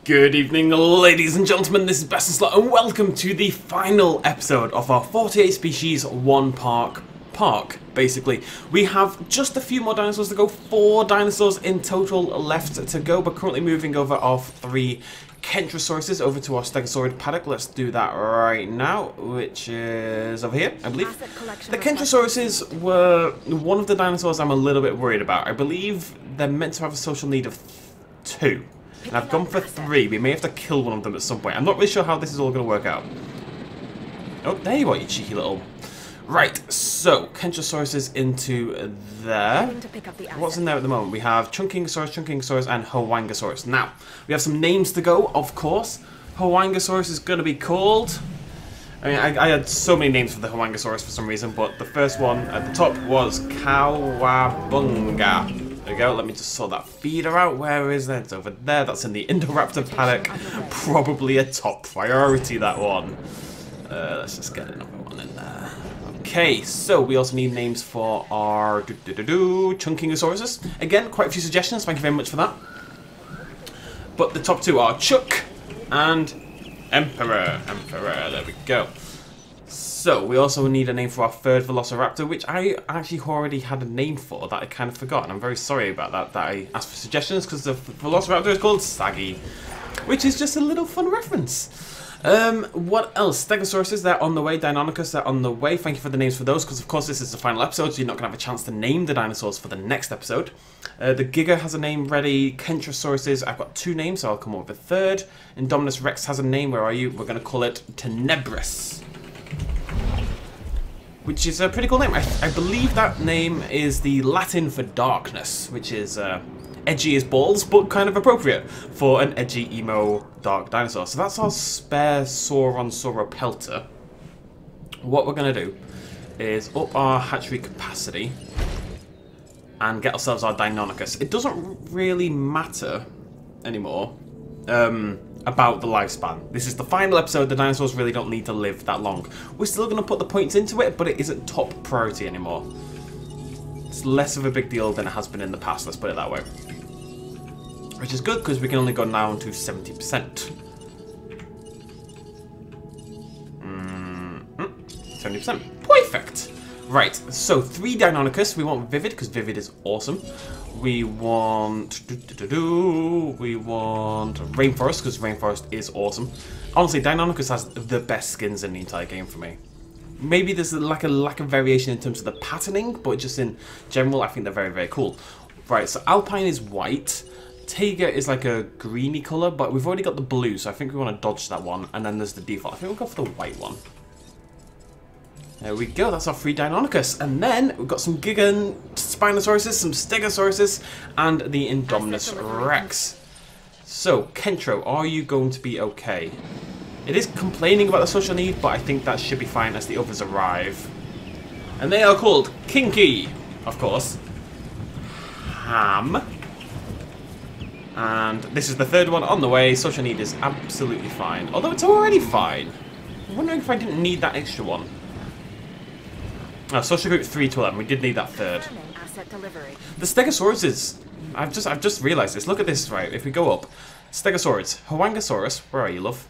Good evening, ladies and gentlemen, this is BestInSlot, and welcome to the final episode of our 48 species, one park, basically. We have just a few more dinosaurs to go, 4 dinosaurs in total left to go, but currently moving over our 3 Kentrosauruses over to our Stegosaurus paddock. Let's do that right now, which is over here, I believe. The Kentrosauruses were one of the dinosaurs I'm a little bit worried about. I believe they're meant to have a social need of 2. And I've gone for 3. We may have to kill one of them at some point. I'm not really sure how this is all going to work out. Oh, there you are, you cheeky little... Right, so, Kentrosaurus is into there. What's in there at the moment? We have Chunkingosaurus, and Huangosaurus. Now, we have some names to go, of course. Huangosaurus is going to be called... I mean, I had so many names for the Huangosaurus for some reason, but the first one at the top was Kawabunga. There we go, let me just sort that feeder out. Where is that? It's over there. That's in the Indoraptor paddock. Probably a top priority, that one. Let's just get another one in there. Okay, so we also need names for our Chunkingosaurus. Again, quite a few suggestions. Thank you very much for that. But the top 2 are Chuck and Emperor. There we go. So, we also need a name for our 3rd Velociraptor, which I actually already had a name for that I kind of forgot. And I'm very sorry about that I asked for suggestions, because the Velociraptor is called Saggy, which is just a little fun reference. What else? Stegosaurus, they're on the way. Deinonychus, they're on the way. Thank you for the names for those, because of course this is the final episode, so you're not going to have a chance to name the dinosaurs for the next episode. The Giga has a name ready. Kentrosaurus, I've got 2 names, so I'll come up with a 3rd. Indominus Rex has a name. Where are you? We're going to call it Tenebris, which is a pretty cool name. I believe that name is the Latin for darkness, which is edgy as balls, but kind of appropriate for an edgy, emo, dark dinosaur. So that's our spare Sauronauropelta. What we're going to do is up our hatchery capacity and get ourselves our Deinonychus. It doesn't really matter anymore about the lifespan. This is the final episode. The dinosaurs really don't need to live that long. We're still going to put the points into it, but it isn't top priority anymore. It's less of a big deal than it has been in the past, let's put it that way. Which is good, because we can only go down to 70%. 70%. Perfect! Right, so 3 Deinonychus. We want Vivid, because Vivid is awesome. We want... We want Rainforest, because Rainforest is awesome. Honestly, Deinonychus has the best skins in the entire game for me. Maybe there's a lack of variation in terms of the patterning, but just in general, I think they're very, very cool. Right, so Alpine is white. Taiga is like a greeny colour, but we've already got the blue, so I think we want to dodge that one. And then there's the default. I think we'll go for the white one. There we go, that's our 3 Deinonychus. And then we've got some Giga Spinosaurus, some Stegosauruses, and the Indominus Rex. So, Kentro, are you going to be okay? It is complaining about the social need, but I think that should be fine as the others arrive. And they are called Kinky, of course. Ham. And this is the 3rd one on the way. Social need is absolutely fine. Although it's already fine. I'm wondering if I didn't need that extra one. Oh, social group 3 to 11. We did need that 3rd. The Stegosaurus, I've just realised this. Look at this, right? If we go up, Stegosaurus, Huangosaurus, where are you, love?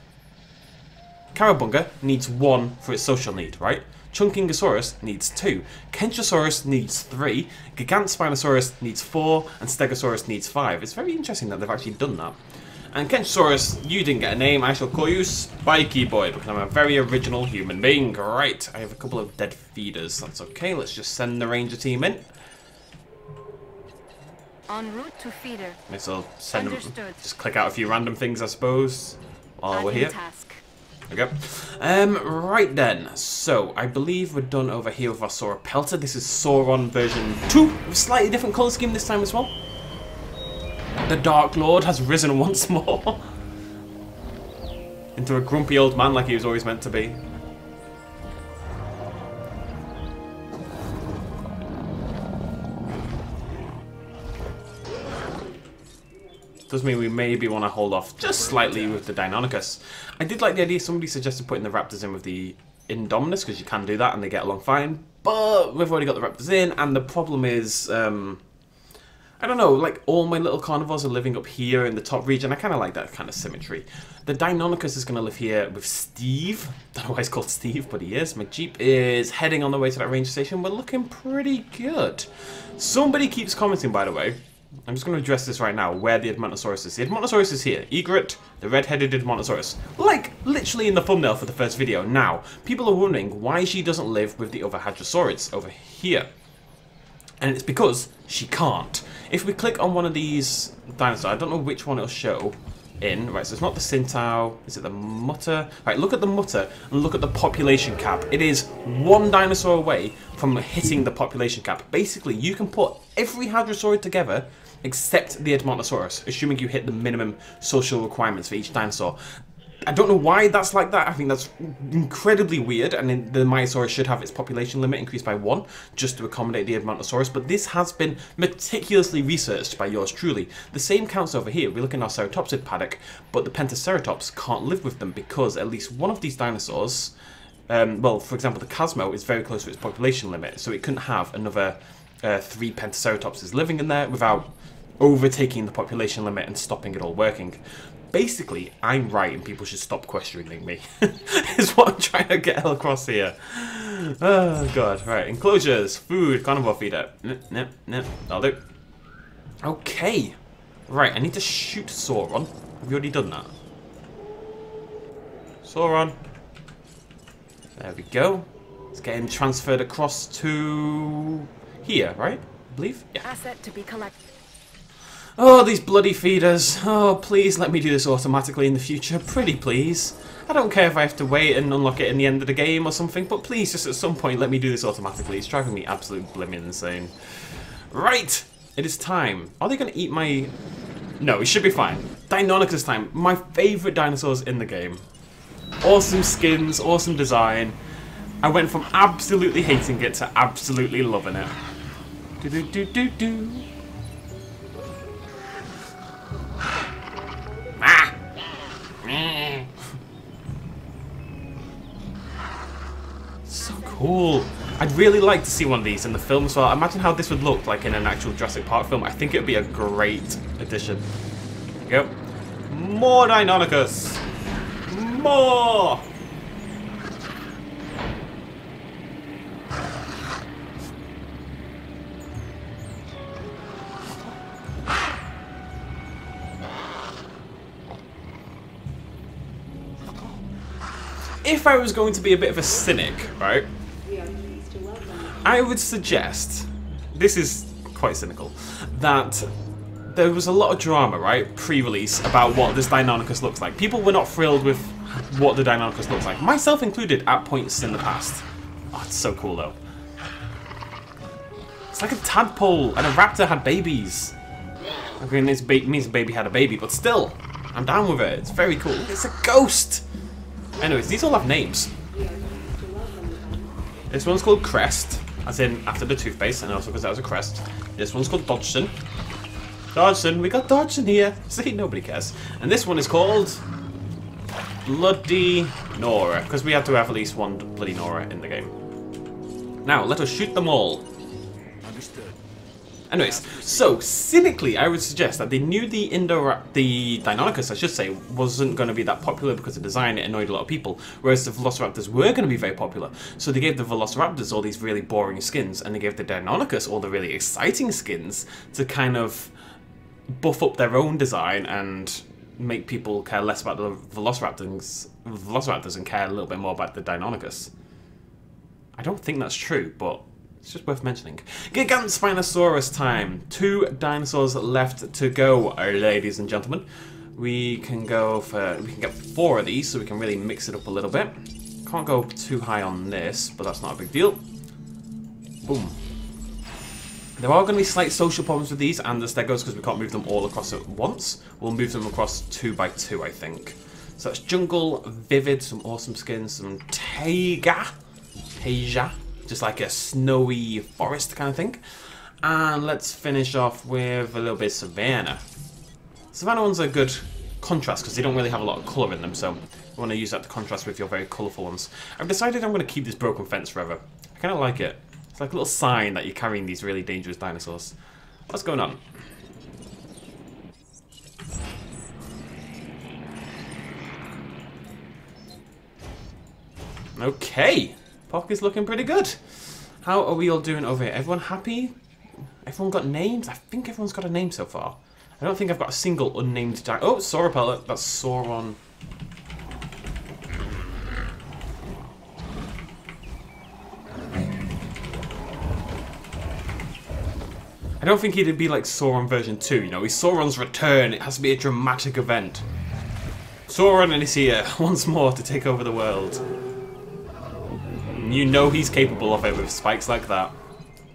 Kawabunga needs 1 for its social need, right? Chunkingosaurus needs 2. Kentrosaurus needs 3. Spinosaurus needs 4. And Stegosaurus needs 5. It's very interesting that they've actually done that. And Kentrosaurus, you didn't get a name. I shall call you Spiky Boy, because I'm a very original human being. Right, I have a couple of dead feeders. That's okay. Let's just send the ranger team in. En route to feeder. Guess I'll send them. Just click out a few random things, I suppose, while we're here. There we go. Right then. So, I believe we're done over here with our Sauropelta. This is Sauron version 2, with a slightly different colour scheme this time as well. The Dark Lord has risen once more into a grumpy old man like he was always meant to be. Does mean we maybe want to hold off just slightly with the Deinonychus. I did like the idea, somebody suggested putting the raptors in with the Indominus, because you can do that and they get along fine. But we've already got the raptors in, and the problem is I don't know, like all my little carnivores are living up here in the top region. I kind of like that kind of symmetry. The Deinonychus is going to live here with Steve. Don't know why he's called Steve, but he is. My Jeep is heading on the way to that ranger station. We're looking pretty good. Somebody keeps commenting, by the way. I'm just going to address this right now, where the Edmontosaurus is. The Edmontosaurus is here. Egret, the red-headed Edmontosaurus. Like, literally in the thumbnail for the first video. Now, people are wondering why she doesn't live with the other Hadrosaurids over here. And it's because she can't. If we click on one of these dinosaurs, I don't know which one it'll show in. Right, so it's not the Centaur. Is it the Mutter? Right, look at the Mutter and look at the population cap. It is one dinosaur away from hitting the population cap. Basically, you can put every Hadrosaurid together except the Edmontosaurus, assuming you hit the minimum social requirements for each dinosaur. I don't know why that's like that. I think that's incredibly weird, and the Myosaurus should have its population limit increased by 1 just to accommodate the Edmontosaurus, but this has been meticulously researched by yours truly. The same counts over here. We look in our Ceratopsid paddock, but the Pentaceratops can't live with them because at least one of these dinosaurs, well, for example, the Casmo is very close to its population limit, so it couldn't have another 3 Pentaceratopses living in there without overtaking the population limit and stopping it all working. Basically, I'm right and people should stop questioning me, is what I'm trying to get across here. Oh god, right, enclosures, food, carnivore feeder. Nope, that'll do. Okay, right, I need to shoot Sauron. Have you already done that? Sauron. There we go. It's getting transferred across to here, right? I believe? Yeah. Asset to be collected. Oh, these bloody feeders. Oh, please let me do this automatically in the future. Pretty please. I don't care if I have to wait and unlock it in the end of the game or something, but please, just at some point, let me do this automatically. It's driving me absolutely blimmin' insane. Right! It is time. Are they going to eat my... No, it should be fine. Deinonychus time. My favourite dinosaurs in the game. Awesome skins, awesome design. I went from absolutely hating it to absolutely loving it. Do-do-do-do-do. So cool. I'd really like to see one of these in the film as well. Imagine how this would look like in an actual Jurassic Park film. I think it would be a great addition. There we go. More Deinonychus. More. If I was going to be a bit of a cynic, right, I would suggest, this is quite cynical, that there was a lot of drama, right, pre-release about what this Deinonychus looks like. People were not thrilled with what the Deinonychus looks like, myself included at points in the past. Oh, it's so cool though. It's like a tadpole and a raptor had babies. I mean, it means a baby had a baby, but still, I'm down with it. It's very cool. It's a ghost! Anyways, these all have names. This one's called Crest, as in after the toothpaste, and also because that was a crest. This one's called Dodgson. Dodgson, we got Dodgson here. See, nobody cares. And this one is called Bloody Nora, because we had to have at least one Bloody Nora in the game. Now, let us shoot them all. Anyways, so cynically, I would suggest that they knew the Deinonychus, I should say, wasn't going to be that popular because the design it annoyed a lot of people, whereas the Velociraptors were going to be very popular. So they gave the Velociraptors all these really boring skins, and they gave the Deinonychus all the really exciting skins to kind of buff up their own design and make people care less about the Velociraptors and care a little bit more about the Deinonychus. I don't think that's true, but it's just worth mentioning. Gigant Spinosaurus time. 2 dinosaurs left to go, ladies and gentlemen. We can get 4 of these, so we can really mix it up a little bit. Can't go too high on this, but that's not a big deal. Boom. There are going to be slight social problems with these and the Stegos because we can't move them all across at once. We'll move them across 2 by 2, I think. So that's Jungle, Vivid, some awesome skins, some Taiga. Just like a snowy forest kind of thing. And let's finish off with a little bit of Savannah. Savannah ones are good contrast because they don't really have a lot of colour in them, so you want to use that to contrast with your very colourful ones. I've decided I'm going to keep this broken fence forever. I kind of like it. It's like a little sign that you're carrying these really dangerous dinosaurs. What's going on? Okay. Park is looking pretty good. How are we all doing over here? Everyone happy? Everyone got names? I think everyone's got a name so far. I don't think I've got a single unnamed Oh, Sauropellet. That's Sauron. I don't think he'd be like Sauron version 2, you know, he's Sauron's return, it has to be a dramatic event. Sauron is here, once more, to take over the world. And you know he's capable of it with spikes like that.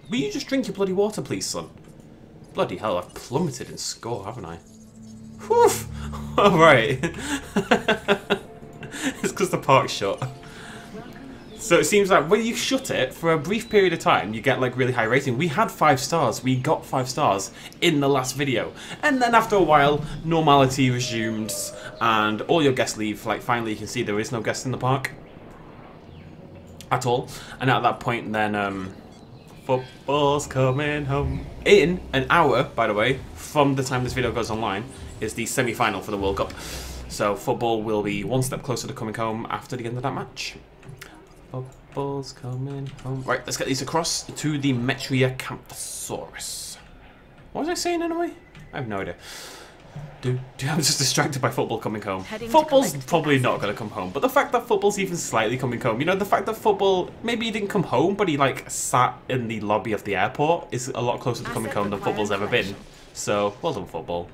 Will you just drink your bloody water, please, son? Bloody hell, I've plummeted in score, haven't I? Whew! Alright. It's because the park's shut. So it seems like when you shut it, for a brief period of time, you get like really high rating. We had 5 stars. We got 5 stars in the last video. And then after a while, normality resumed and all your guests leave. Like finally you can see there is no guests in the park. At all. And at that point then, football's coming home. In an hour, by the way, from the time this video goes online, is the semi-final for the World Cup. So football will be one step closer to coming home after the end of that match. Football's coming home. Right, let's get these across to the Kentrosaurus. What was I saying anyway? I have no idea. I'm just distracted by football coming home. Football's probably not going to come home, but the fact that football's even slightly coming home, you know, the fact that football, maybe he didn't come home, but he like sat in the lobby of the airport is a lot closer to coming home than football's ever been. So, well done, football.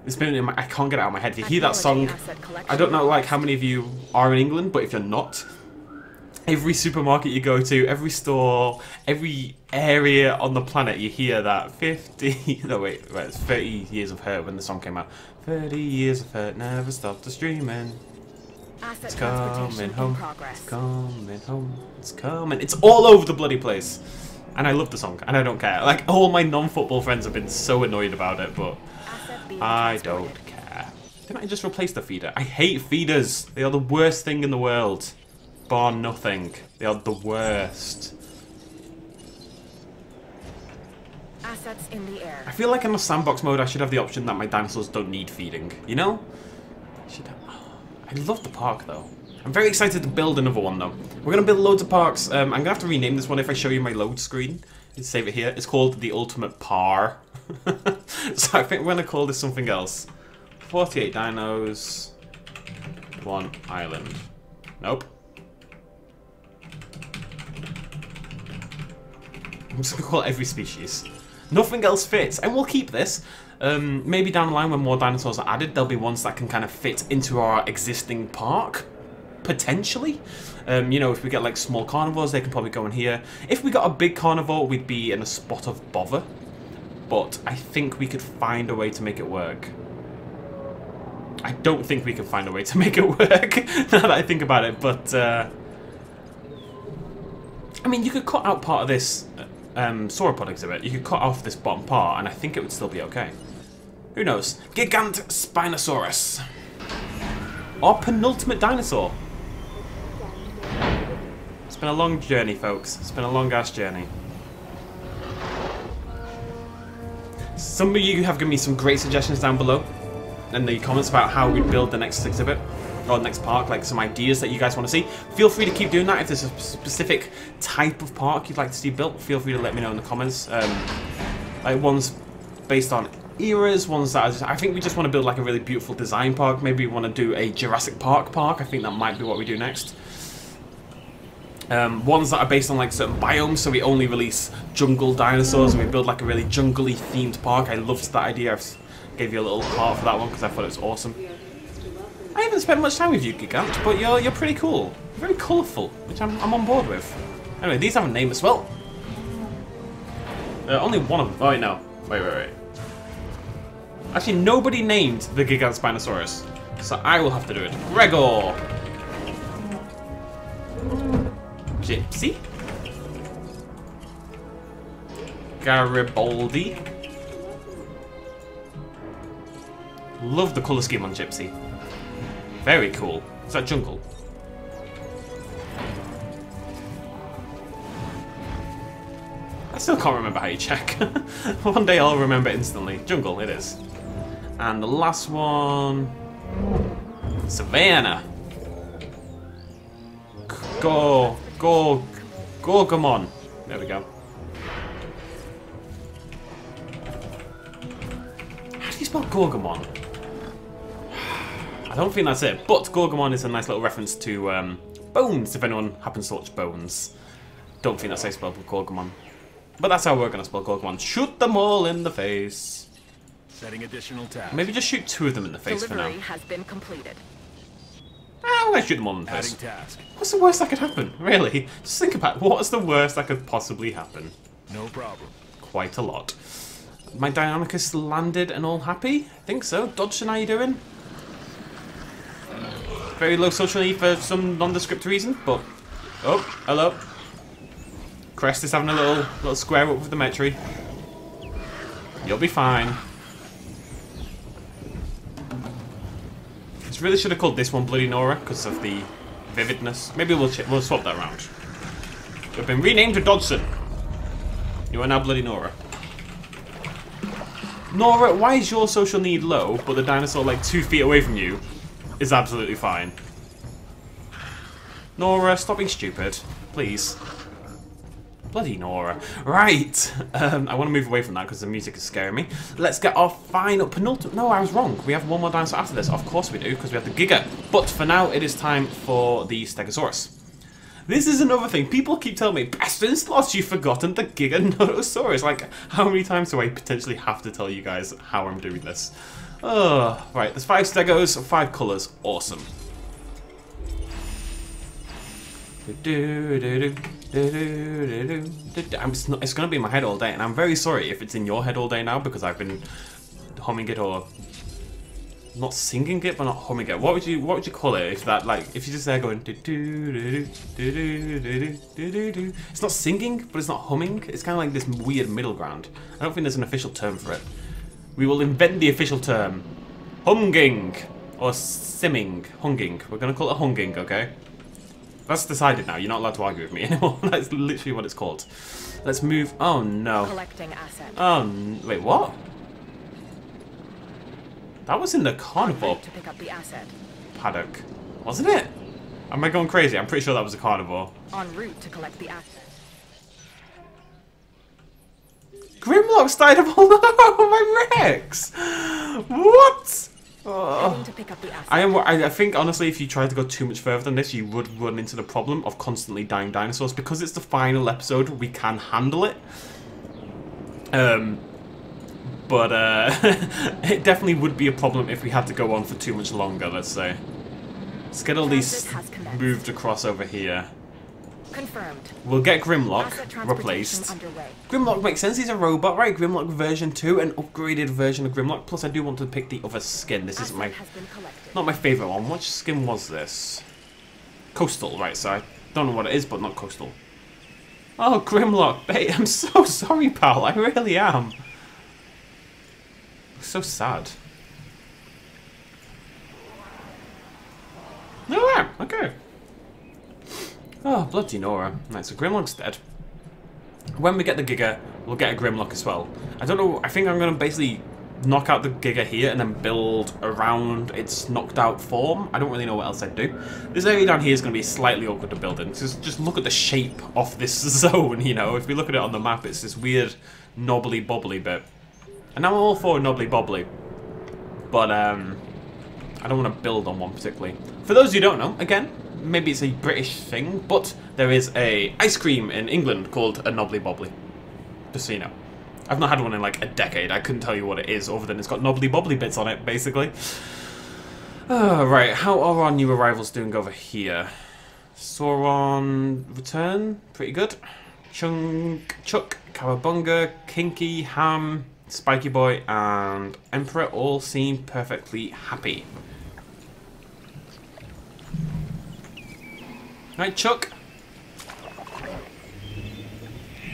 It's been in my, I can't get it out of my head. If you hear that song, I don't know like how many of you are in England, but if you're not, every supermarket you go to, every store, every area on the planet, you hear that 50, no wait, it's 30 years of hurt when the song came out. 30 years of hurt never stopped us dreaming. It's coming home, it's coming home, it's coming. It's all over the bloody place. And I love the song, and I don't care. Like, all my non-football friends have been so annoyed about it, but I don't care. Didn't I just replace the feeder? I hate feeders. They are the worst thing in the world. Bar nothing. They are the worst. Assets in the air. I feel like in the sandbox mode I should have the option that my dinosaurs don't need feeding. You know? I love the park though. I'm very excited to build another one though. We're going to build loads of parks. I'm going to have to rename this one if I show you my load screen. Let's save it here. It's called the Ultimate Par. So I think we're going to call this something else. 48 dinos. 1 island. Nope. I'm just going to call it every species. Nothing else fits. And we'll keep this. Maybe down the line when more dinosaurs are added, there'll be ones that can kind of fit into our existing park. Potentially. You know, if we get like small carnivores, they can probably go in here. If we got a big carnivore, we'd be in a spot of bother. But I think we could find a way to make it work. I don't think we can find a way to make it work, now that I think about it, but I mean, you could cut out part of this sauropod exhibit. You could cut off this bottom part, and I think it would still be okay. Who knows? Gigant Spinosaurus. Our penultimate dinosaur. It's been a long journey, folks. It's been a long-ass journey. Some of you have given me some great suggestions down below in the comments about how we build the next exhibit or the next park, like some ideas that you guys want to see. Feel free to keep doing that. If there's a specific type of park you'd like to see built, feel free to let me know in the comments. Like ones based on eras, ones that I think we just want to build like a really beautiful design park. Maybe we want to do a Jurassic Park. I think that might be what we do next. Ones that are based on like certain biomes, so we only release jungle dinosaurs and we build like a really jungly themed park. I loved that idea. I gave you a little heart for that one because I thought it was awesome. I haven't spent much time with you, Gigant, but you're pretty cool. You're very colourful, which I'm on board with. Anyway, these have a name as well. Only one of them. Oh wait, no. Wait. Actually, nobody named the Gigant Spinosaurus, so I will have to do it. Gregor. Gypsy. Garibaldi. Love the colour scheme on Gypsy. Very cool. Is that jungle? I still can't remember how you check. One day I'll remember instantly. Jungle, it is. And the last one... Savannah. Go, come on. There we go. How do you spell Gorgamon? I don't think that's it, but Gorgamon is a nice little reference to Bones, if anyone happens to watch Bones. Don't think that's how you spell Gorgamon. But that's how we're going to spell Gorgamon. Shoot them all in the face. Setting additional tasks. Maybe just shoot 2 of them in the face for now. Delivery has been completed. I'm going to shoot them all in the face. Task. What's the worst that could happen? Really? Just think about it. What's the worst that could possibly happen? No problem. Quite a lot. My Deinonychus landed and all happy? I think so. Dodgson, how you doing? Very low social need for some nondescript reason, but... Oh, hello. Crest is having a little square up with the Metri. You'll be fine. This really should have called this one Bloody Nora because of the vividness. Maybe we'll swap that around. You've been renamed to Dodgson. You are now Bloody Nora. Nora, why is your social need low, but the dinosaur like 2 feet away from you is absolutely fine? Nora, stop being stupid, please. Bloody Nora. Right. I want to move away from that because the music is scaring me. Let's get our final penultimate... No, I was wrong. We have one more dinosaur after this. Of course we do, because we have the Giga. But for now, it is time for the Stegosaurus. This is another thing. People keep telling me, BestInSlot, you've forgotten the Giganotosaurus. Like, how many times do I potentially have to tell you guys how I'm doing this? Oh, right. There's 5 Stegos, 5 colours. Awesome. It's going to be in my head all day, and I'm very sorry if it's in your head all day now because I've been humming it or not singing it, but not humming it. What would you call it if that if you're just there going? It's not singing, but it's not humming. It's kind of like this weird middle ground. I don't think there's an official term for it. We will invent the official term: hunging or simming. Hunging. We're going to call it hunging, okay? That's decided now. You're not allowed to argue with me anymore. That's literally what it's called. Let's move. Oh no. Collecting asset. Oh wait, what? That was in the carnivore To pick up the asset. paddock, wasn't it? Am I going crazy? I'm pretty sure that was a carnivore. En route to collect the asset. Grimlock's died of all my Rex. What? Heading to pick up the asset. I think honestly, if you tried to go too much further than this, you would run into the problem of constantly dying dinosaurs. Because it's the final episode, we can handle it. But it definitely would be a problem if we had to go on for too much longer. Let's say. Let's get all these moved across over here. Confirmed. We'll get Grimlock Asset transportation replaced. underway. Grimlock makes sense, he's a robot, right? Grimlock version 2, an upgraded version of Grimlock. Plus I do want to pick the other skin. This isn't not my favourite one. Which skin was this? Coastal, right, so I don't know what it is, but not coastal. Oh, Grimlock, mate, I'm so sorry, pal, I really am. So sad. Oh, yeah, okay. Oh, bloody Nora. Right, so Grimlock's dead. When we get the Giga, we'll get a Grimlock as well. I don't know, I think I'm going to basically knock out the Giga here and then build around its knocked out form. I don't really know what else I'd do. This area down here is going to be slightly awkward to build in. Just look at the shape of this zone, you know. If we look at it on the map, it's this weird knobbly bobbly bit. And I'm all for knobbly bobbly. But, I don't want to build on one particularly. For those who don't know, again, maybe it's a British thing, but there is a ice cream in England called a knobbly bobbly. Just so you know. I've not had one in like a decade. I couldn't tell you what it is, other than it's got knobbly bobbly bits on it, basically. Right, how are our new arrivals doing over here? Sauron return, pretty good. Chuck, Cowabunga, Kinky, Ham, Spiky Boy, and Emperor all seem perfectly happy. Right, Chuck.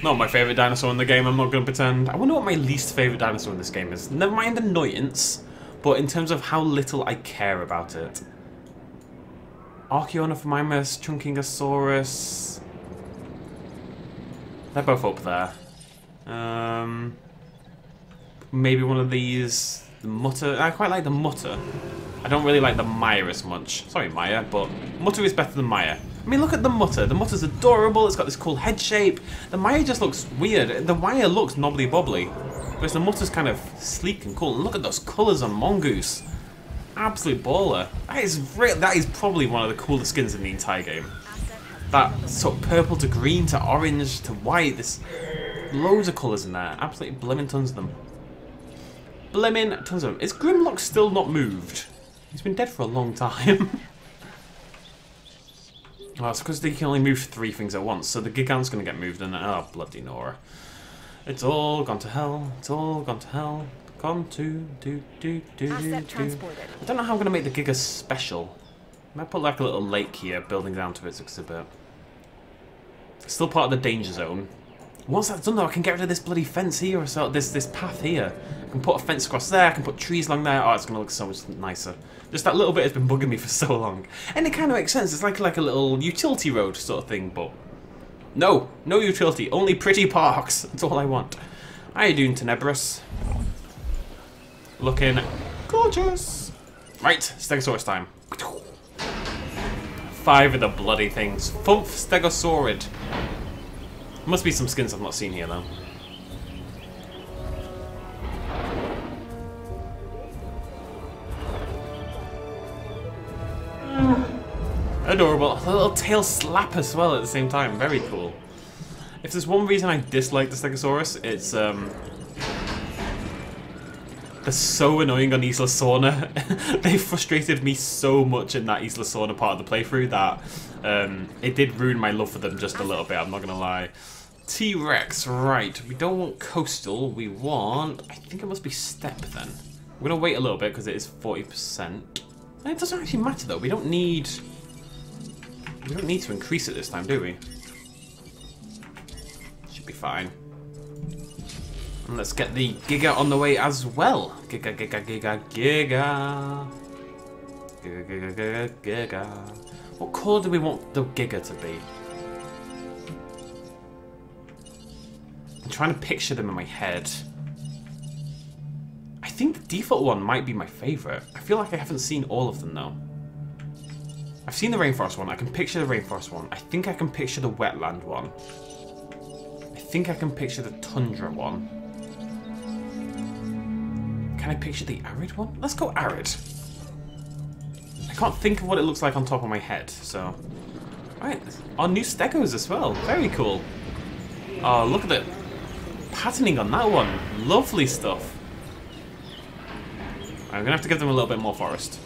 Not my favourite dinosaur in the game, I'm not going to pretend. I wonder what my least favourite dinosaur in this game is. Never mind annoyance, but in terms of how little I care about it. Archaeonophthalmus, Chunkingosaurus. They're both up there. Maybe one of these The Mutter. I quite like the Mutter. I don't really like the Maya as much. Sorry, Maya, but Mutter is better than Maya. I mean, look at the Mutter. The Mutter's adorable. It's got this cool head shape. The Maya just looks weird. The Maya looks knobbly bobbly. Whereas the Mutter's kind of sleek and cool. And look at those colours on Mongoose. Absolute baller. That is probably one of the coolest skins in the entire game. That sort of purple to green to orange to white. There's loads of colours in there. Absolutely blimmin' tons of them. Blimmin' tons of them. Is Grimlock still not moved? He's been dead for a long time. Oh, it's because they can only move 3 things at once, so the Gigant's going to get moved, and oh, bloody Nora. It's all gone to hell. It's all gone to hell. Gone to Asset transported. I don't know how I'm going to make the Giga special. I might put like a little lake here, building down to its exhibit. It's still part of the danger zone. Once that's done though, I can get rid of this bloody fence here, or so this path here. I can put a fence across there, I can put trees along there. Oh, it's going to look so much nicer. Just that little bit has been bugging me for so long. And it kind of makes sense. It's like a little utility road sort of thing, but... No utility. Only pretty parks. That's all I want. How you doing, Tenebris? Looking gorgeous. Right, Stegosaurus time. 5 of the bloody things. Fumph Stegosaurid. Must be some skins I've not seen here, though. Adorable. A little tail slap as well at the same time. Very cool. If there's one reason I dislike the Stegosaurus, it's they're so annoying on Isla Sorna. They frustrated me so much in that Isla Sorna part of the playthrough that it did ruin my love for them just a little bit, I'm not gonna lie. T-Rex, right. We don't want coastal, we want... I think it must be steppe then. We're gonna wait a little bit because it is 40%. It doesn't actually matter though, we don't need to increase it this time, do we? Should be fine. And let's get the Giga on the way as well. Giga, Giga, Giga, Giga. Giga, Giga, Giga, Giga. What colour do we want the Giga to be? I'm trying to picture them in my head. I think the default one might be my favourite. I feel like I haven't seen all of them though. I've seen the rainforest one. I can picture the rainforest one. I think I can picture the wetland one. I think I can picture the tundra one. Can I picture the arid one? Let's go arid. I can't think of what it looks like on top of my head, so... Alright, our new Stegos as well. Very cool. Oh, look at the patterning on that one. Lovely stuff. I'm gonna have to give them a little bit more forest.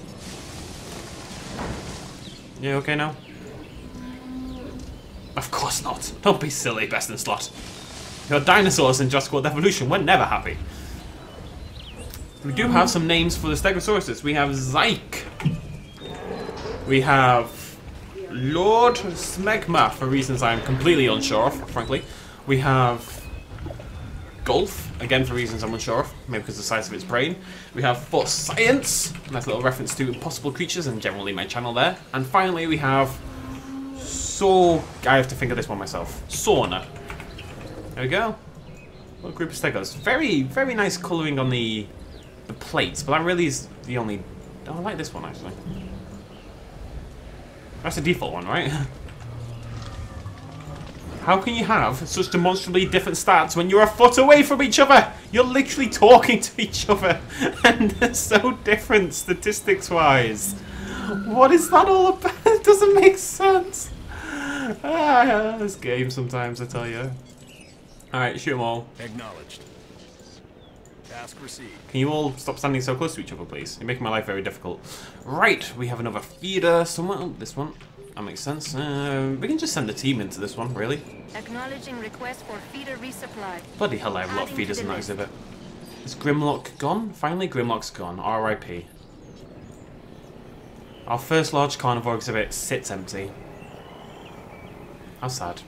You okay now? Of course not. Don't be silly, BestInSlot. Your dinosaurs in Jurassic World Evolution were never happy. We do have some names for the Stegosauruses. We have Zyke. We have Lord Smegma, for reasons I'm completely unsure of, frankly. We have Golf, again for reasons I'm unsure of, maybe because of the size of its brain. We have For Science, nice little reference to impossible creatures and generally my channel there. And finally we have I have to think of this one myself. Sauna. There we go. What a group of Stegos. Very, very nice colouring on the plates, but that really is the only... Oh, I like this one actually. That's the default one, right? How can you have such demonstrably different stats when you're a foot away from each other? You're literally talking to each other, and they're so different statistics-wise. What is that all about? It doesn't make sense. This game sometimes, I tell you. Alright, shoot them all. Acknowledged. Task received. Can you all stop standing so close to each other, please? You're making my life very difficult. Right, we have another feeder somewhere. Oh, this one. That makes sense. We can just send a team into this one, really. Acknowledging request for feeder resupply. Bloody hell, I have a lot of feeders in that exhibit. Is Grimlock gone? Finally, Grimlock's gone. R.I.P. Our first large carnivore exhibit sits empty. How sad.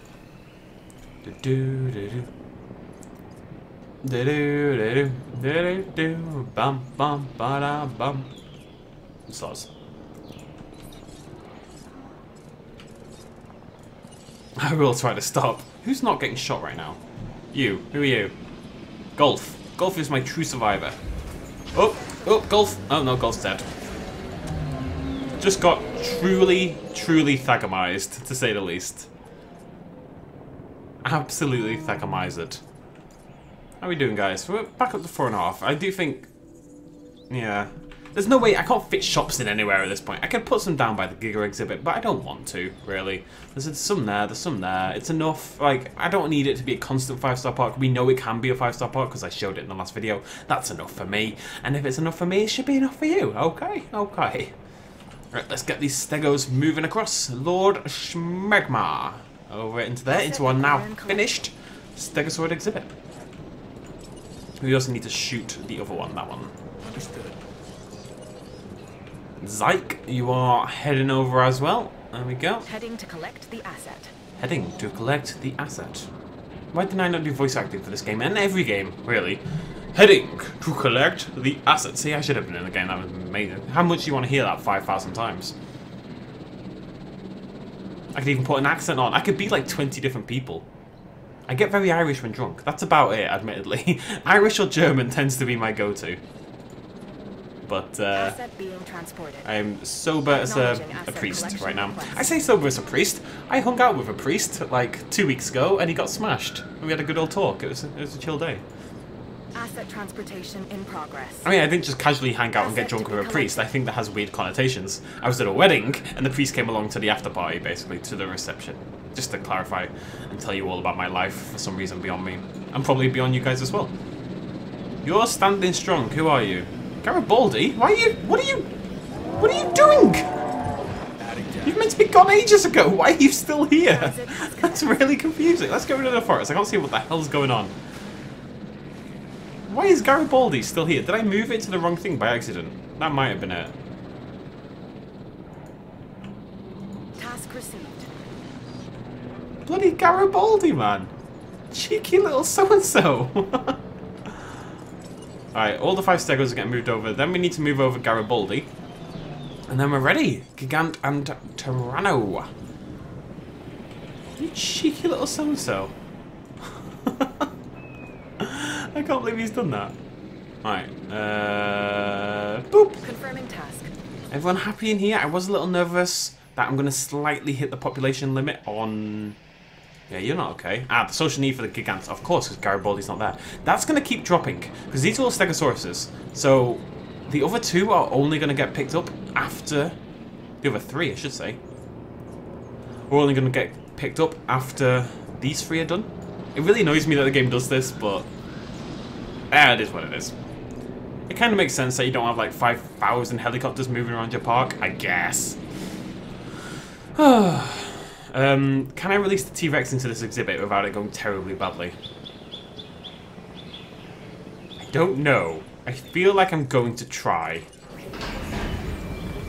Do-do-do-do. Do-do-do-do. Do-do-do. Bum, bum, ba-da, bum. Soz. I will try to stop. Who's not getting shot right now? You. Who are you? Golf. Golf is my true survivor. Oh, oh, Golf. Oh no, Golf's dead. Just got truly thagomized, to say the least. Absolutely thagomized. How are we doing, guys? We're back up to 4.5. I do think... Yeah. There's no way... I can't fit shops in anywhere at this point. I could put some down by the Giga exhibit, but I don't want to, really. There's some there, there's some there. It's enough. Like, I don't need it to be a constant 5-star park. We know it can be a 5-star park because I showed it in the last video. That's enough for me. And if it's enough for me, it should be enough for you. Okay, okay. Right, let's get these Stegos moving across. Lord Schmegma. Over into there, into our now finished Stegosaurus exhibit. We also need to shoot the other one, that one. Understood. Zyke, you are heading over as well. There we go. Heading to collect the asset. Heading to collect the asset. Why did I not do voice acting for this game? And every game, really. Heading to collect the asset. See, I should have been in the game. That was amazing. How much do you want to hear that 5,000 times? I could even put an accent on. I could be like 20 different people. I get very Irish when drunk. That's about it, admittedly. Irish or German tends to be my go-to. But Asset being transported. I'm sober as a priest right now. I say sober as a priest. I hung out with a priest like 2 weeks ago and he got smashed. We had a good old talk. It was a chill day. Asset transportation in progress. I mean, I didn't just casually hang out and get drunk with a priest. I think that has weird connotations. I was at a wedding and the priest came along to the after party, basically, to the reception. Just to clarify and tell you all about my life for some reason beyond me. And probably beyond you guys as well. You're standing strong. Who are you? Garibaldi? Why are you... What are you doing? You're meant to be gone ages ago. Why are you still here? That's really confusing. Let's go into the forest. I can't see what the hell's going on. Why is Garibaldi still here? Did I move it to the wrong thing by accident? That might have been it. Task received. Bloody Garibaldi, man. Cheeky little so-and-so. Alright, all the 5 Stegos are getting moved over. Then we need to move over Garibaldi. And then we're ready. Gigant and Tyranno. You cheeky little so-and-so. I can't believe he's done that. Right. Boop. Confirming task. Everyone happy in here? I was a little nervous that I'm going to slightly hit the population limit on... Yeah, you're not okay. Ah, the social need for the Gigants. Of course, because Garibaldi's not there. That's going to keep dropping, because these are all Stegosauruses. So, the other 2 are only going to get picked up after... The other 3, I should say. We're only going to get picked up after these 3 are done. It really annoys me that the game does this, but... it is what it is. It kind of makes sense that you don't have like 5,000 helicopters moving around your park, I guess. Can I release the T-Rex into this exhibit without it going terribly badly? I don't know. I feel like I'm going to try.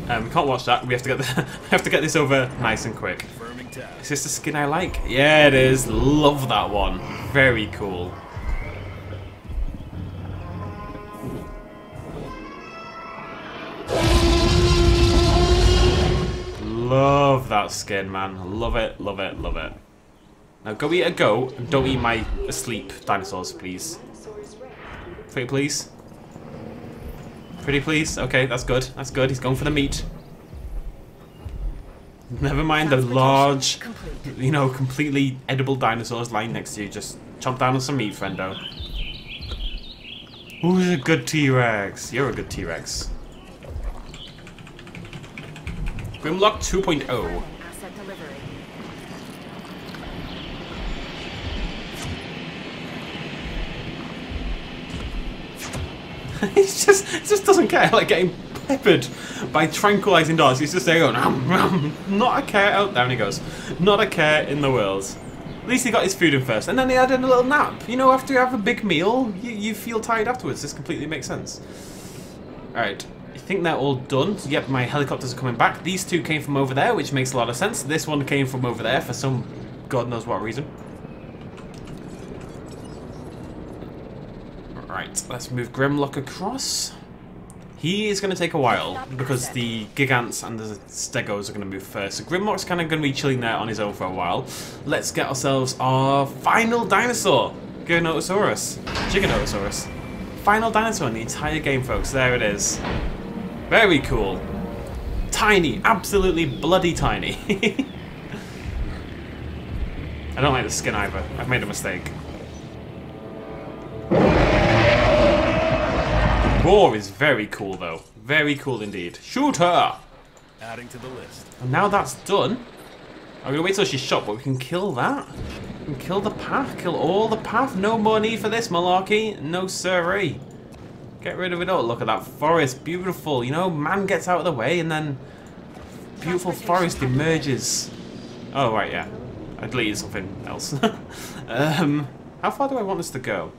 We can't watch that. We have to get have to get this over nice and quick. Is this the skin I like? Yeah, it is. Love that one. Very cool. Love that skin, man. Love it, love it, love it. Now go eat a goat and don't eat my asleep dinosaurs, please. Pretty please. Pretty please. Okay, that's good. That's good. He's going for the meat. Never mind the large, you know, completely edible dinosaurs lying next to you. Just chomp down on some meat, friendo. Who's a good T-Rex? You're a good T-Rex. Grimlock 2.0. Asset delivery. He just doesn't care, like getting peppered by tranquilizing dogs. He's just there going, not a care. Oh, down he goes. Not a care in the world. At least he got his food in first, and then he had a little nap. You know, after you have a big meal, you feel tired afterwards. This completely makes sense. Alright, I think they're all done. So, yep, my helicopters are coming back. These 2 came from over there, which makes a lot of sense. This one came from over there for some God knows what reason. Right, let's move Grimlock across. He is going to take a while because the Gigants and the Stegos are going to move first. So Grimlock's kind of going to be chilling there on his own for a while. Let's get ourselves our final dinosaur, Giganotosaurus. final dinosaur in the entire game, folks. There it is. Very cool. Tiny. Absolutely bloody tiny. I don't like the skin either. I've made a mistake. The roar is very cool, though. Very cool indeed. Shoot her! Adding to the list. And now that's done, I'm going to wait till she's shot, but we can kill that. We can kill the path. Kill all the path. No more need for this malarkey. No siree. Get rid of it all. Look at that forest. Beautiful. You know, man gets out of the way and then beautiful forest emerges. Oh, right, yeah. I deleted something else. How far do I want this to go?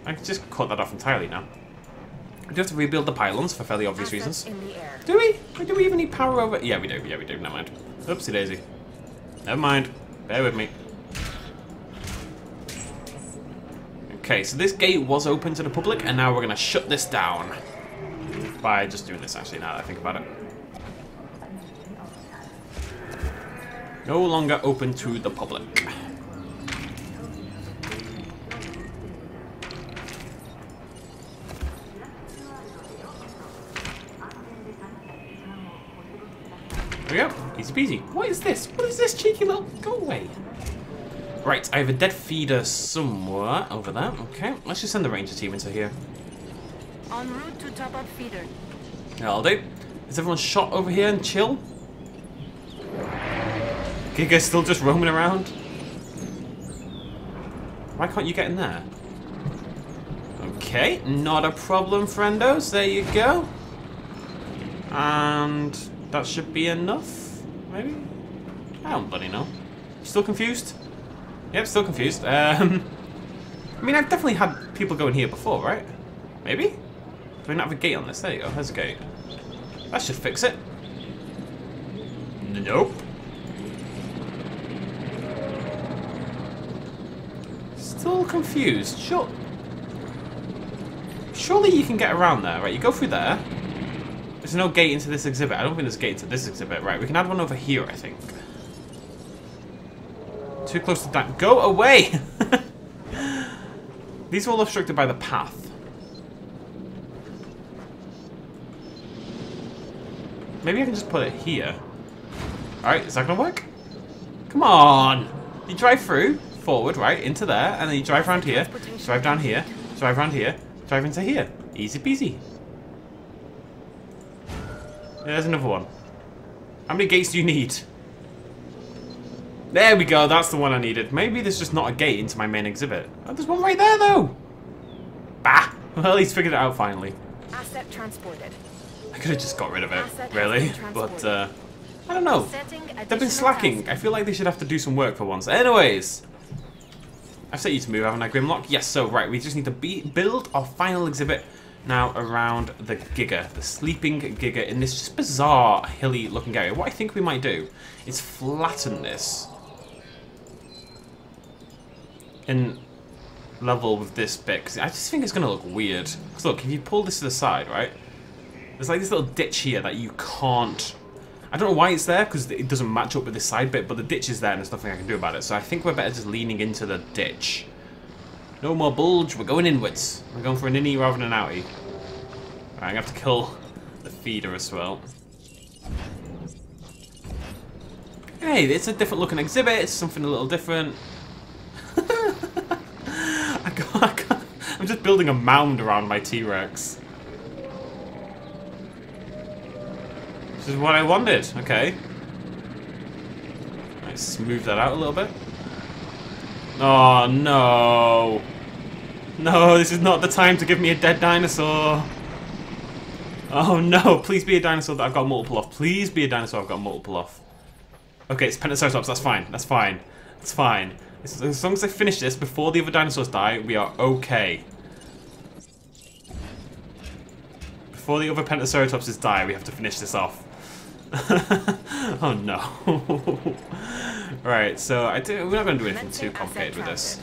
I can just cut that off entirely now. We do have to rebuild the pylons for fairly obvious reasons. Do we? Or do we even need power over? Yeah, we do. Yeah, we do. Never mind. Oopsie daisy. Never mind. Bear with me. Okay, so this gate was open to the public, and now we're going to shut this down. By just doing this, actually, now that I think about it. No longer open to the public. There we go. Easy peasy. What is this? What is this cheeky little... Go away. Right, I have a dead feeder somewhere over there. Okay, let's just send the ranger team into here. En route to top up feeder. That'll do. Is everyone shot over here and chill? Giga's still just roaming around? Why can't you get in there? Okay, not a problem, friendos. There you go. And that should be enough, maybe? I don't bloody know. Still confused? Yep, still confused. I mean, I've definitely had people go in here before, right? Maybe? Do we not have a gate on this? There you go, there's a gate. That should fix it. Nope. Still confused. Surely you can get around there, right? You go through there. There's no gate into this exhibit. I don't think there's a gate to this exhibit. Right, we can add one over here, I think. Too close to that. Go away! These are all obstructed by the path. Maybe I can just put it here. Alright, is that gonna work? Come on! You drive through, forward, right, into there, and then you drive around here, drive down here, drive around here, drive into here. Easy peasy. There's another one. How many gates do you need? There we go, that's the one I needed. Maybe there's just not a gate into my main exhibit. Oh, there's one right there, though! Bah! Well, he's figured it out finally. Asset transported. I could have just got rid of it, really. But, I don't know. They've been slacking. I feel like they should have to do some work for once. Anyways! I've set you to move, haven't I, Grimlock? Yes, so, right, we just need to build our final exhibit now around the Giga, the sleeping Giga, in this just bizarre, hilly-looking area. What I think we might do is flatten this in level with this bit, because I just think it's going to look weird. Because look, if you pull this to the side, right, there's like this little ditch here that you can't... I don't know why it's there, because it doesn't match up with this side bit, but the ditch is there and there's nothing I can do about it. So I think we're better just leaning into the ditch. No more bulge, we're going inwards. We're going for an innie rather than an outie. Alright, I'm going to have to kill the feeder as well. Hey, it's a different looking exhibit, it's something a little different. I'm just building a mound around my T-Rex. This is what I wanted, okay. Let's smooth that out a little bit. Oh, no. No, this is not the time to give me a dead dinosaur. Oh, no. Please be a dinosaur that I've got multiple off. Please be a dinosaur I've got multiple off. Okay, it's Pentaceratops. That's fine. That's fine. That's fine. As long as I finish this before the other dinosaurs die, we are okay. Before the other Pentaceratopses die, we have to finish this off. Oh, no. Right, so we're not going to do anything too complicated with this.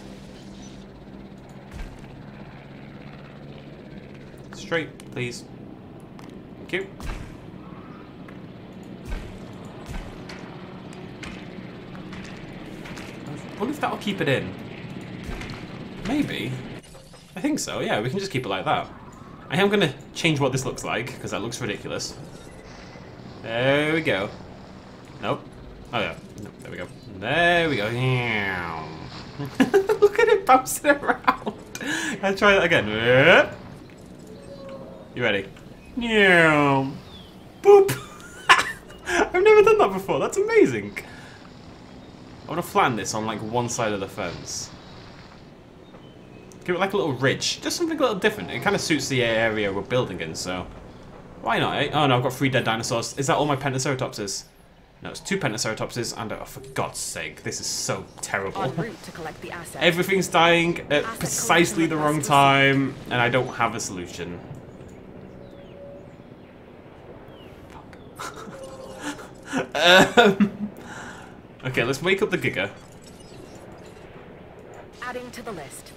Straight, please. Thank you. I wonder if that'll keep it in. Maybe. I I think so, yeah, we can just keep it like that. I am going to change what this looks like, because that looks ridiculous. There we go. Nope. Oh yeah, nope. There we go. There we go. Look at it bouncing around. I'll try that again. You ready? Boop. I've never done that before. That's amazing. I want to flatten this on like one side of the fence. Give it like a little ridge. Just something a little different. It kind of suits the area we're building in, so... Why not, eh? Oh no, I've got 3 dead dinosaurs. Is that all my Pentaceratopses? No, it's 2 Pentaceratopses and... Oh, for God's sake. This is so terrible. En route to collect the asset. Everything's dying at precisely the wrong time, and I don't have a solution. Okay, let's wake up the Giga. Adding to the list.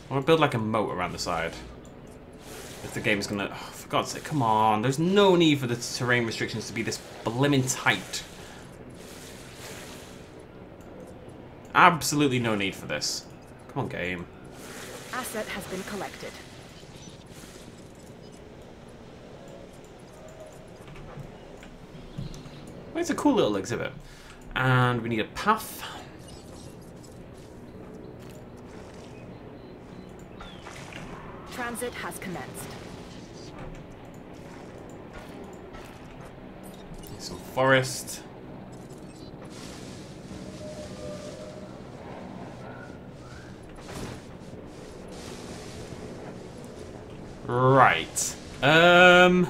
I want to build like a moat around the side. If the game's gonna... Oh, for God's sake, come on. There's no need for the terrain restrictions to be this blimmin' tight. Absolutely no need for this. Come on, game. Asset has been collected. Well, it's a cool little exhibit. And we need a path. Transit has commenced. Some forest. Right. I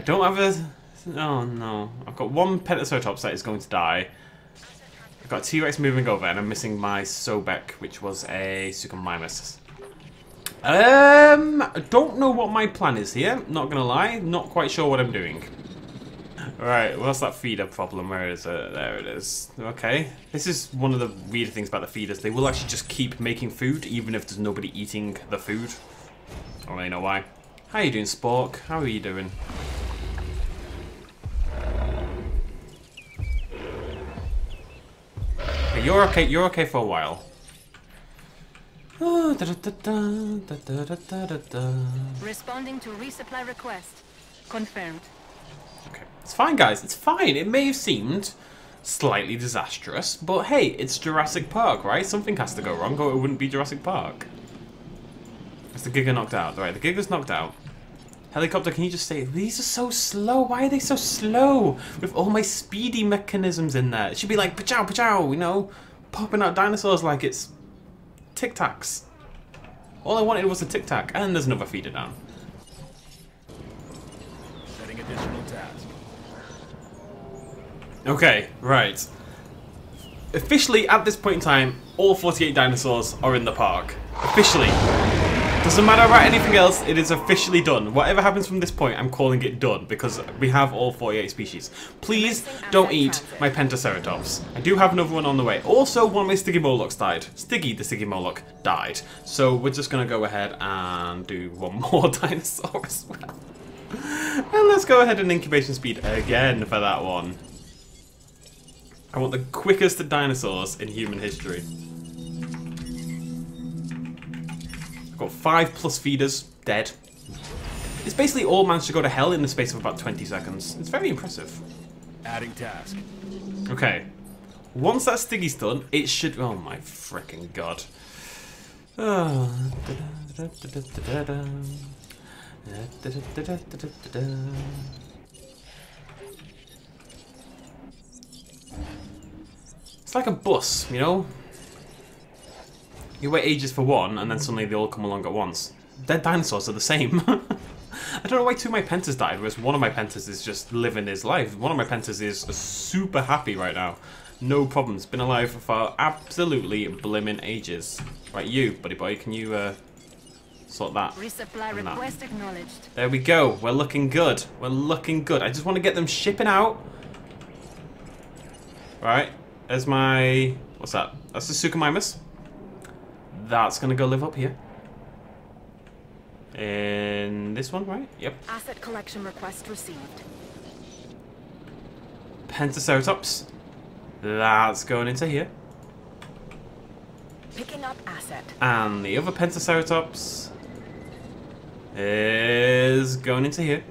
don't have a... Oh no. I've got 1 Pentaceratops that is going to die. I've got a T-Rex moving over, and I'm missing my Sobek, which was a Suchomimus. I don't know what my plan is here, not gonna lie. Not quite sure what I'm doing. Right, what's that feeder problem? Where is it? There it is. Okay. This is one of the weird things about the feeders. They will actually just keep making food, even if there's nobody eating the food. I don't really know why. How are you doing, Spork? How are you doing? Okay, you're okay for a while. Responding to resupply request. Confirmed. Okay, it's fine, guys. It's fine. It may have seemed slightly disastrous, but hey, it's Jurassic Park, right? Something has to go wrong, or it wouldn't be Jurassic Park. Is the Giga knocked out? Right, the Giga's knocked out. Helicopter, can you just say, these are so slow. Why are they so slow? With all my speedy mechanisms in there. It should be like, pachow, pachow, you know? Popping out dinosaurs like it's Tic Tacs. All I wanted was a Tic Tac. And there's another feeder down. Setting additional task. Okay, right. Officially, at this point in time, all 48 dinosaurs are in the park. Officially. Doesn't matter about anything else, it is officially done. Whatever happens from this point, I'm calling it done, because we have all 48 species. Please don't eat my Pentaceratops. I do have another one on the way. Also, one of my Stygimolochs died. Stiggy, the Stygimoloch, died. So we're just going to go ahead and do one more dinosaur as well. And let's go ahead and incubation speed again for that one. I want the quickest dinosaurs in human history. Got 5+ feeders dead. It's basically all managed to go to hell in the space of about 20 seconds. It's very impressive. Adding task. Okay. Once that Stiggy's done, it should... Oh my frickin' god. It's like a bus, you know? You wait ages for one, and then suddenly they all come along at once. Dead dinosaurs are the same. I don't know why 2 of my Pentas died, whereas one of my Pentas is just living his life. One of my Pentas is super happy right now. No problems. Been alive for absolutely blimmin' ages. Right, you, buddy boy, can you sort that? Resupply request acknowledged. There we go. We're looking good. We're looking good. I just want to get them shipping out. Right. There's my... What's that? That's the Suchomimus. That's gonna go live up here. In this one, right? Yep. Asset collection request received. Pentoceratops. That's going into here. Picking up asset. And the other Pentoceratops is going into here.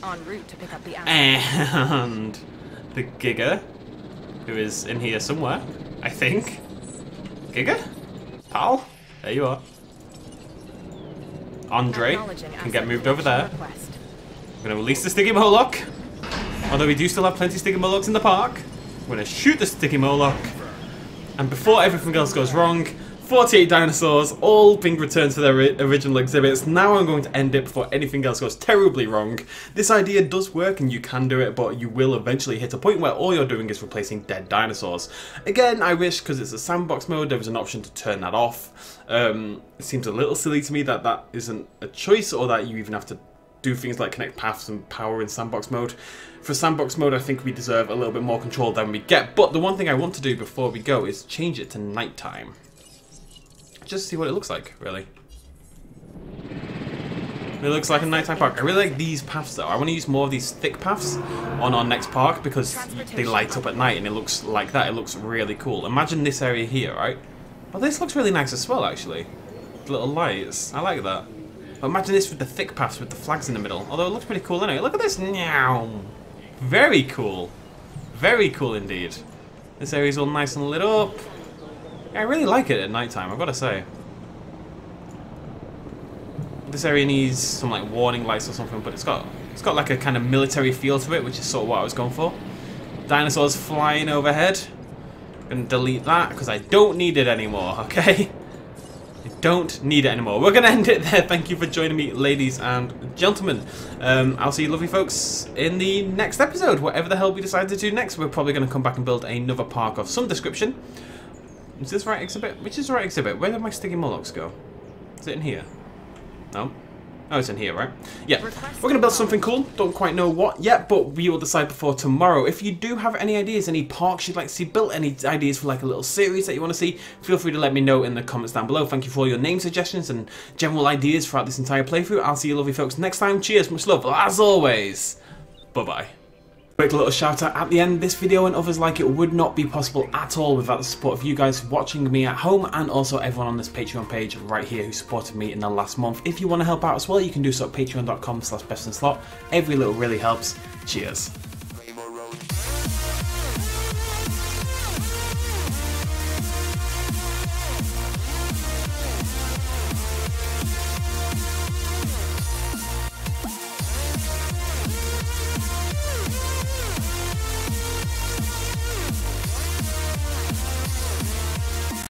En route to pick up the asset. And the Giga, who is in here somewhere, I think. Giga? Pal? There you are. Andre can get moved over there. I'm going to release the Sticky Moloch. Although we do still have plenty of Sticky Molochs in the park. I'm going to shoot the Sticky Moloch. And before everything else goes wrong, 48 dinosaurs, all being returned to their original exhibits. Now I'm going to end it before anything else goes terribly wrong. This idea does work and you can do it, but you will eventually hit a point where all you're doing is replacing dead dinosaurs. Again, I wish, because it's a sandbox mode, there was an option to turn that off. It seems a little silly to me that that isn't a choice, or that you even have to do things like connect paths and power in sandbox mode. For sandbox mode, I think we deserve a little bit more control than we get. But the one thing I want to do before we go is change it to nighttime. Just see what it looks like, really. It looks like a nighttime park. I really like these paths, though. I want to use more of these thick paths on our next park because they light up at night and it looks like that. It looks really cool. Imagine this area here, right? Oh, this looks really nice as well, actually. The little lights. I like that. But imagine this with the thick paths with the flags in the middle. Although it looks pretty cool anyway. Look at this. Meow. Very cool. Very cool indeed. This area's all nice and lit up. I really like it at nighttime, I've got to say. This area needs some like warning lights or something, but it's got like a kind of military feel to it, which is sort of what I was going for. Dinosaurs flying overhead. I'm gonna delete that because I don't need it anymore, okay? I don't need it anymore. We're gonna end it there. Thank you for joining me, ladies and gentlemen. I'll see you lovely folks in the next episode. Whatever the hell we decide to do next, we're probably gonna come back and build another park of some description. Is this the right exhibit? Which is the right exhibit? Where did my Sticky Molochs go? Is it in here? No? Oh, it's in here, right? Yeah. We're going to build something cool. Don't quite know what yet, but we will decide before tomorrow. If you do have any ideas, any parks you'd like to see built, any ideas for like a little series that you want to see, feel free to let me know in the comments down below. Thank you for all your name suggestions and general ideas throughout this entire playthrough. I'll see you lovely folks next time. Cheers, much love. As always, bye-bye. Quick little shout out at the end. This video and others like it would not be possible at all without the support of you guys watching me at home, and also everyone on this Patreon page right here who supported me in the last month. If you want to help out as well, you can do so at patreon.com/bestinslot. Every little really helps. Cheers.